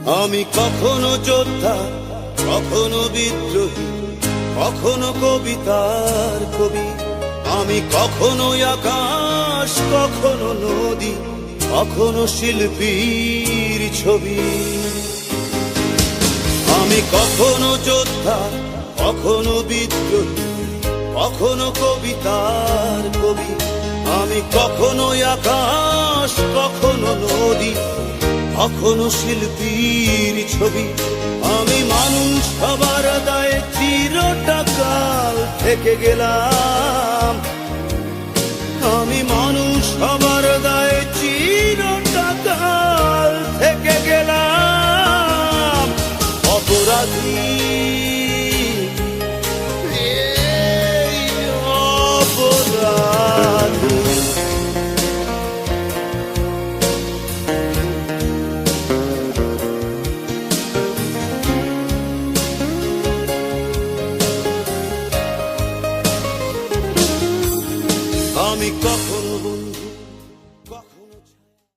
আমি কখনো যোদ্ধা, কখনো বিদ্রোহী, কখনো কবিতার কবি। আমি কখনো আকাশ, কখনো নদী, কখনো শিল্পীর ছবি। আমি কখনো যোদ্ধা, কখনো বিদ্রোহী, কখনো কবিতার কবি। আমি কখনো আকাশ, কখনো নদী, কখনো শিল্পীর ছবি। আমি মানুষ হবার দায়ে চিরটা কাল থেকে গেলাম। আমি মানুষ হবার দায়ে চিরটা কাল থেকে গেলাম। অপরাধী, এই অপরাধী। আমি কখনো